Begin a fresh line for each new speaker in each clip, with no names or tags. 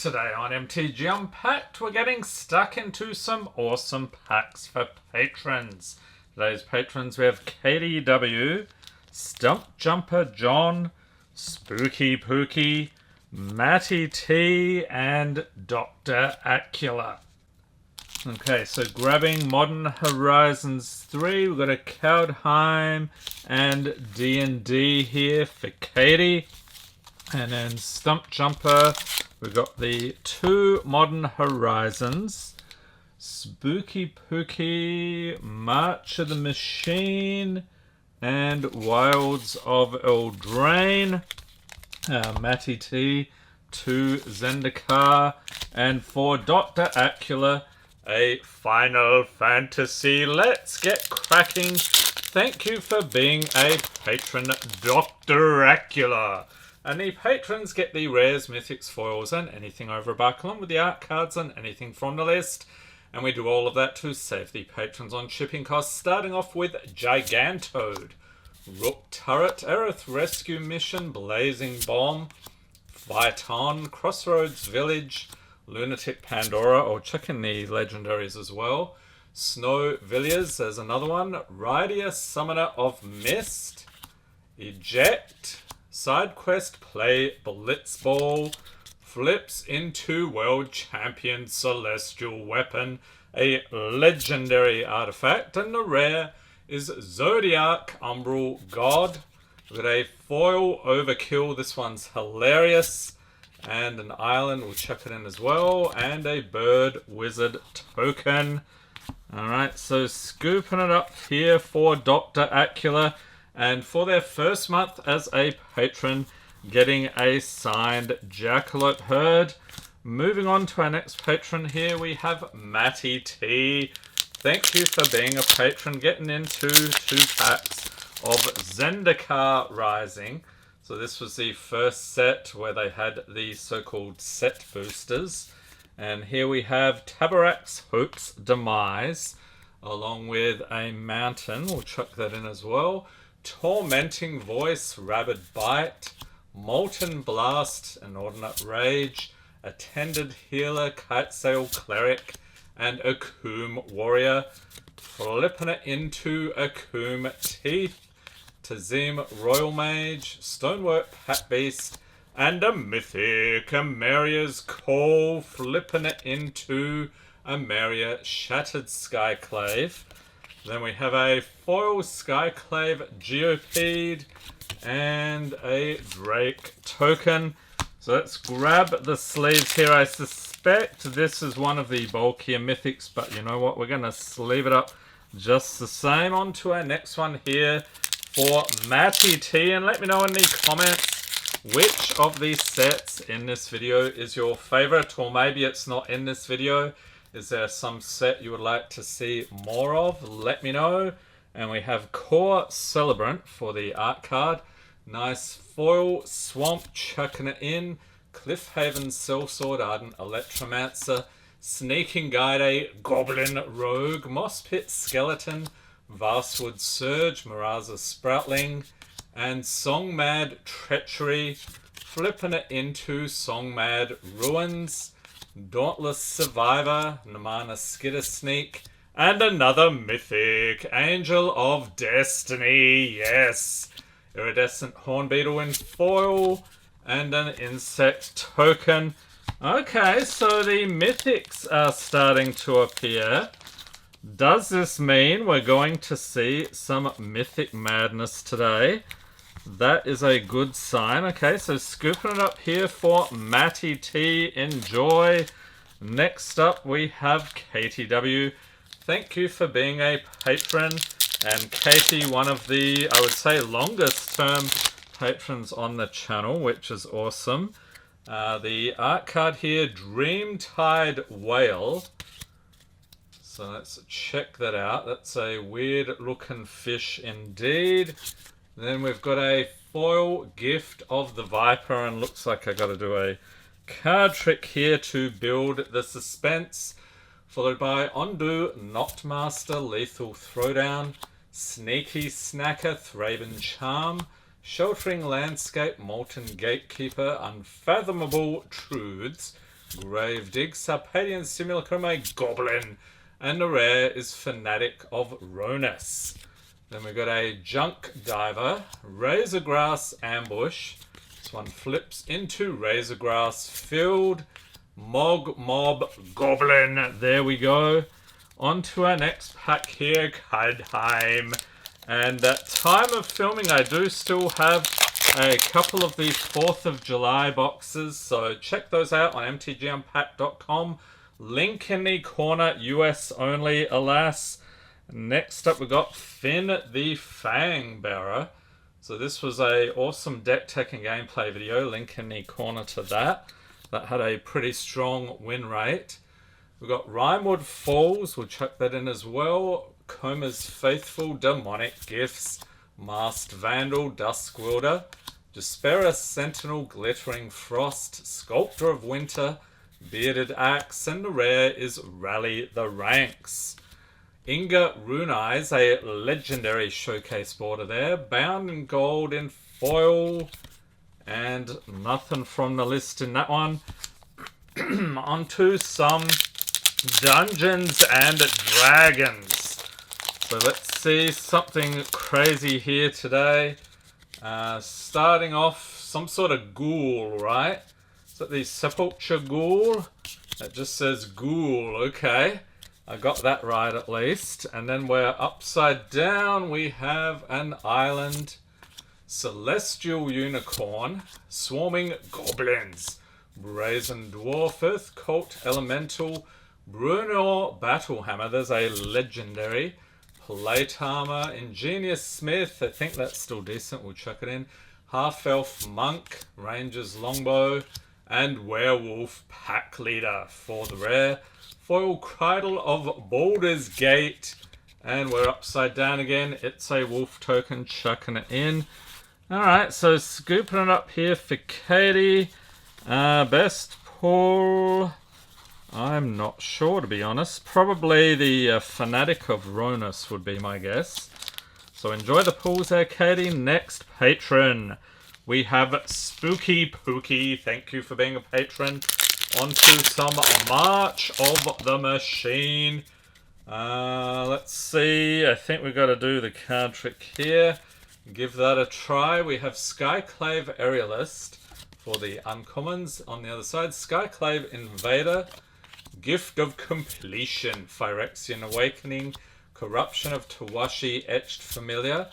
Today on MTG Unpacked, we're getting stuck into some awesome packs for patrons. Today's patrons, we have KDW, Stump Jumper John, Spooky Pooky, Matty T, and Dr. Acula. Okay, so grabbing Modern Horizons 3, we've got a Kaldheim and D&D here for Katie. And then Stump Jumper, we've got the two Modern Horizons, Spooky Pooky, March of the Machine, and Wilds of Eldraine. Matty T, two Zendikar, and for Dr. Acula, a Final Fantasy. Let's get cracking. Thank you for being a patron, Dr. Acula. And the patrons get the rares, mythics, foils, and anything over a buck, along with the art cards and anything from the list. And we do all of that to save the patrons on shipping costs, starting off with Gigantoad, Rook Turret, Aerith Rescue Mission, Blazing Bomb, Fight On, Crossroads Village, Lunatic Pandora, or check in the legendaries as well. Snow Villiers, there's another one. Rydia, Summoner of Mist, Eject, Side Quest, Play Blitzball, Flips into World Champion Celestial Weapon, a legendary artifact, and the rare is Zodiac Umbral God. We've got a foil Overkill, this one's hilarious, and an island, we'll check it in as well, and a Bird Wizard token. Alright, so scooping it up here for Dr. Acula. And for their first month as a patron, getting a signed Jackalope Herd. Moving on to our next patron here, we have Matty T. Thank you for being a patron, getting into 2 packs of Zendikar Rising. So this was the first set where they had the so-called set boosters. And here we have Tabarak's Hope's Demise, along with a Mountain. We'll chuck that in as well. Tormenting Voice, Rabid Bite, Molten Blast, Inordinate Rage, Attended Healer, Kitesail Cleric, and Akoum Warrior. Flipping it into Akoum Teeth, Tazim Royal Mage, Stonework Pat Beast, and a Mythic Amaria's Call. Flipping it into Amaria Shattered Skyclave. Then we have a foil Skyclave Geopede and a Drake token. So let's grab the sleeves here. I suspect this is one of the bulkier mythics, but you know what? We're going to sleeve it up just the same. On to our next one here for Matty T. And let me know in the comments which of these sets in this video is your favorite, or maybe it's not in this video. Is there some set you would like to see more of? Let me know. And we have Core Celebrant for the art card. Nice foil Swamp, chucking it in. Cliffhaven Sellsword, Ardent Electromancer, Sneaking Guide, Goblin Rogue, Moss Pit Skeleton, Vastwood Surge, Miraza Sproutling, and Songmad Treachery. Flipping it into Songmad Ruins, Dauntless Survivor, Namana Skitter Sneak, and another Mythic, Angel of Destiny, yes! Iridescent Hornbeetle in foil, and an Insect token. Okay, so the Mythics are starting to appear. Does this mean we're going to see some Mythic madness today? That is a good sign. Okay, so scooping it up here for Matty T. Enjoy. Next up, we have KTW. Thank you for being a patron. And Katie, one of the, I would say, longest term patrons on the channel, which is awesome. The art card here, Dreamtide Whale. So let's check that out. That's a weird looking fish indeed. Then we've got a foil Gift of the Viper, and looks like I got to do a card trick here to build the suspense. Followed by Ondu, Noctmaster, Lethal Throwdown, Sneaky Snacker, Thraben Charm, Sheltering Landscape, Molten Gatekeeper, Unfathomable Truths, Gravedigg, Sarpadian Simulacrum, a Goblin. And the rare is Fanatic of Ronus. Then we've got a Junk Diver, Razorgrass Ambush. This one flips into Razorgrass Field, Mob Goblin. There we go. On to our next pack here, Kaldheim. And at time of filming, I do still have a couple of these 4th of July boxes, so check those out on mtgunpack.com. Link in the corner, US only, alas. Next up, we got Finn the Fang Bearer. So this was a awesome deck tech and gameplay video. Link in the corner to that. That had a pretty strong win rate. We've got Rimewood Falls, we'll chuck that in as well. Coma's Faithful, Demonic Gifts, Masked Vandal, Duskwilder, Despera Sentinel, Glittering Frost, Sculptor of Winter, Bearded Axe, and the rare is Rally the Ranks. Inga Rune Eyes, a legendary showcase border there. Bound in Gold in foil, and nothing from the list in that one. Onto some Dungeons and Dragons. So let's see something crazy here today. Starting off, some sort of ghoul, right? Is that the Sepulture Ghoul? It just says ghoul, okay. I got that right at least. And then we're upside down. We have an island. Celestial Unicorn. Swarming Goblins. Brazen Dwarfith. Cult Elemental. Bruno Battlehammer. There's a legendary. Plate Armor. Ingenious Smith. I think that's still decent. We'll chuck it in. Half-Elf Monk. Ranger's Longbow. And Werewolf Pack Leader for the rare. Foil Cradle of Baldur's Gate. And we're upside down again. It's a wolf token, chucking it in. Alright, so scooping it up here for Katie. Best pull, I'm not sure to be honest. Probably the Fanatic of Ronus would be my guess. So enjoy the pulls there, Katie. Next patron, we have Spooky Pooky. Thank you for being a patron. Onto some March of the Machine. Let's see. I think we've got to do the card trick here. Give that a try. We have Skyclave Aerialist for the uncommons. On the other side, Skyclave Invader. Gift of Completion. Phyrexian Awakening. Corruption of Tawashi Etched Familiar.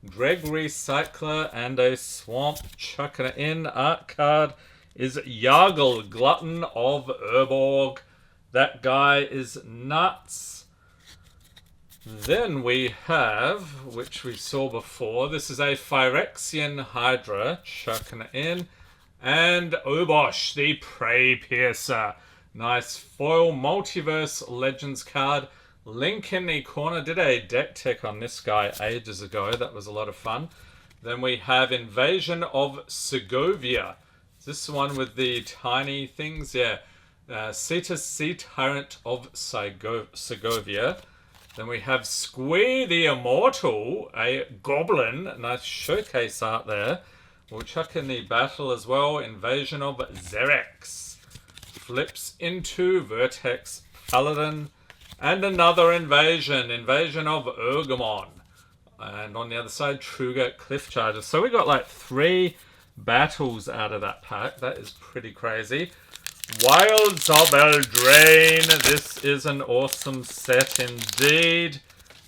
Dreg Recycler and a Swamp. Chucking it in. Art card is Yargle, Glutton of Urborg. That guy is nuts. Then we have, which we saw before, this is a Phyrexian Hydra, chucking it in. And Obosh, the Prey Piercer. Nice foil Multiverse Legends card. Link in the corner. Did a deck tech on this guy ages ago. That was a lot of fun. Then we have Invasion of Segovia. This one with the tiny things, yeah. Cetus Sea Tyrant of Segovia. Then we have Squee the Immortal, a Goblin. Nice showcase art there. We'll chuck in the battle as well. Invasion of Xerex. Flips into Vertex Paladin. And another invasion. Invasion of Urgamon. And on the other side, Truger Cliff Charger. So we got like 3 battles out of that pack. That is pretty crazy. Wilds of Eldraine. This is an awesome set indeed.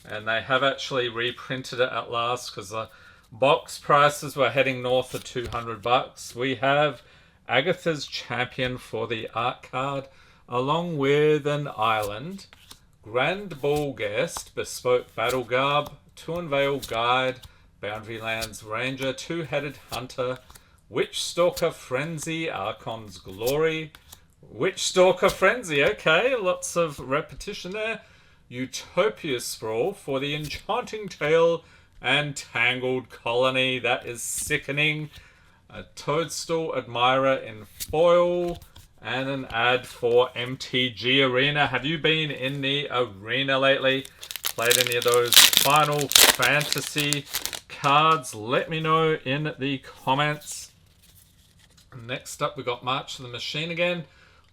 And they have actually reprinted it at last because the box prices were heading north of $200. We have Agatha's Champion for the art card, along with an island. Grand Ball Guest, Bespoke Battle Garb, Tuanvale Guide, Boundary Lands Ranger, Two-Headed Hunter, Witchstalker Frenzy, Archon's Glory, Witchstalker Frenzy, okay, lots of repetition there. Utopia Sprawl for the Enchanting Tale and Tangled Colony, that is sickening. A Toadstool Admirer in foil, and an ad for MTG Arena. Have you been in the arena lately? Played any of those Final Fantasy cards? Let me know in the comments. Next up, we got March of the Machine again.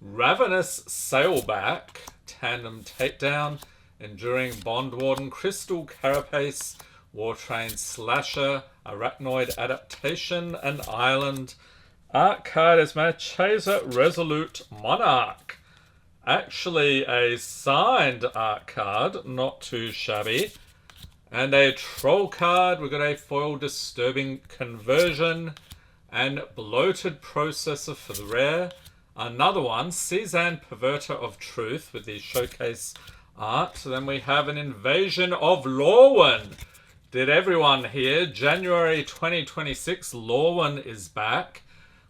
Ravenous Sailback, Tandem Takedown, Enduring Bondwarden, Crystal Carapace, Wartrain Slasher, Arachnoid Adaptation, and Island. Art card is Marchesa Resolute Monarch. Actually a signed art card, not too shabby. And a troll card, we've got a foil Disturbing Conversion and Bloated Processor for the rare. Another one, Cezanne Perverter of Truth with the showcase art. Then we have an Invasion of Lorwyn. Did everyone hear? January 2026, Lorwyn is back.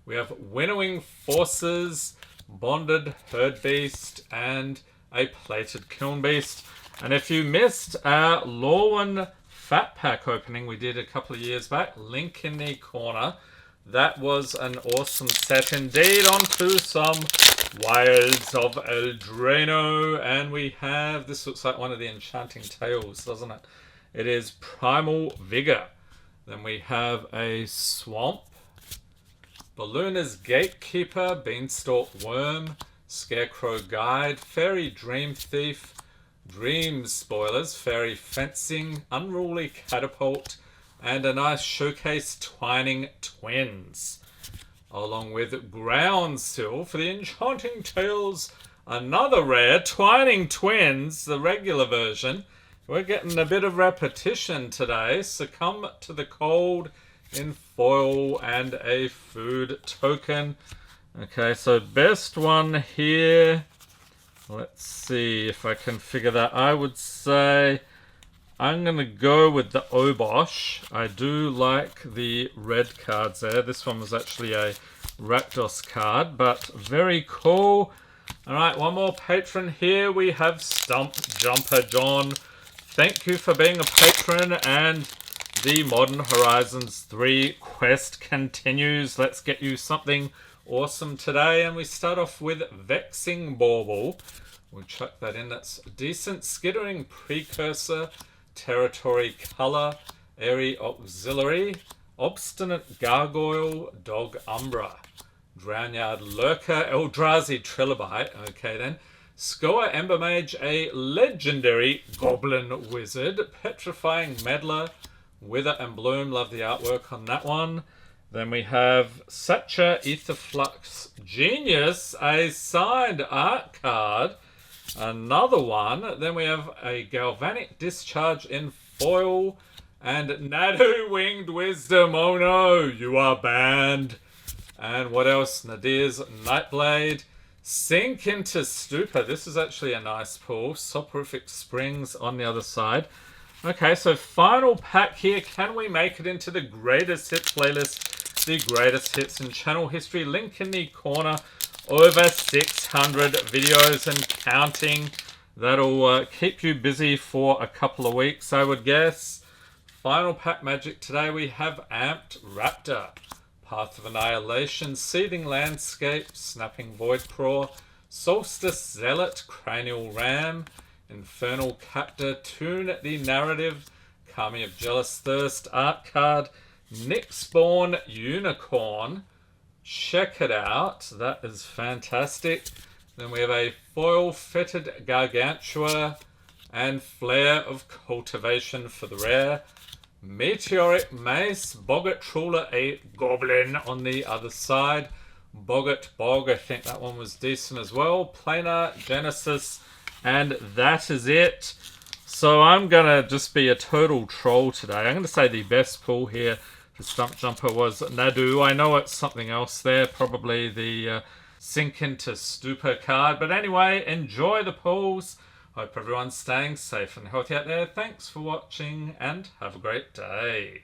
We have Winnowing Forces, Bonded Herd Beast, and a Plated Kiln Beast. And if you missed our Lorwyn Fat Pack opening we did a couple of years back, link in the corner. That was an awesome set indeed. On to some Wilds of Eldraine. And we have, this looks like one of the Enchanting Tales, doesn't it? It is Primal Vigor. Then we have a Swamp, Ballooner's Gatekeeper, Beanstalk Worm, Scarecrow Guide, Fairy Dream Thief, Dream Spoilers, Fairy Fencing, Unruly Catapult, and a nice showcase Twining Twins. Along with Groundsill for the Enchanting Tales, another rare, Twining Twins, the regular version. We're getting a bit of repetition today. Succumb to the Cold in foil and a food token. Okay, so best one here. Let's see if I can figure that. I would say I'm going to go with the Obosh. I do like the red cards there. This one was actually a Rakdos card, but very cool. Alright, one more patron here. We have Stump Jumper John. Thank you for being a patron, and the Modern Horizons 3 quest continues. Let's get you something awesome today, and we start off with Vexing Bauble. We'll chuck that in. That's decent. Skittering Precursor, Territory Color, Airy Auxiliary, Obstinate Gargoyle, Dog Umbra, Drownyard Lurker, Eldrazi Trilobite. Okay then. Skoa Ember Mage, a legendary Goblin Wizard, Petrifying Meddler, Wither and Bloom. Love the artwork on that one. Then we have Satcha Aetherflux Genius, a signed art card. Another one. Then we have a Galvanic Discharge in foil. And Nadu Winged Wisdom. Oh no, you are banned. And what else? Nadir's Nightblade. Sink into Stupor. This is actually a nice pull. Soporific Springs on the other side. Okay, so final pack here. Can we make it into the greatest hits playlist? The greatest hits in channel history. Link in the corner. Over 600 videos and counting. That'll keep you busy for a couple of weeks, I would guess. Final pack magic today. We have Amped Raptor, Path of Annihilation, Seething Landscape, Snapping Voidcraw, Solstice Zealot, Cranial Ram, Infernal Captor, Tune the Narrative, Kami of Jealous Thirst, art card, Nyxborn Unicorn. Check it out. That is fantastic. Then we have a foil Fetid Gargantua and Flare of Cultivation for the rare. Meteoric Mace, Boggart Trawler, a Goblin on the other side. Boggart Bog, I think that one was decent as well. Planar Genesis, and that is it. So I'm going to just be a total troll today. I'm going to say the best pull here for Stump Jumper was Nadu. I know it's something else there, probably the Sink into Stupor card. But anyway, enjoy the pulls. Hope everyone's staying safe and healthy out there. Thanks for watching and have a great day.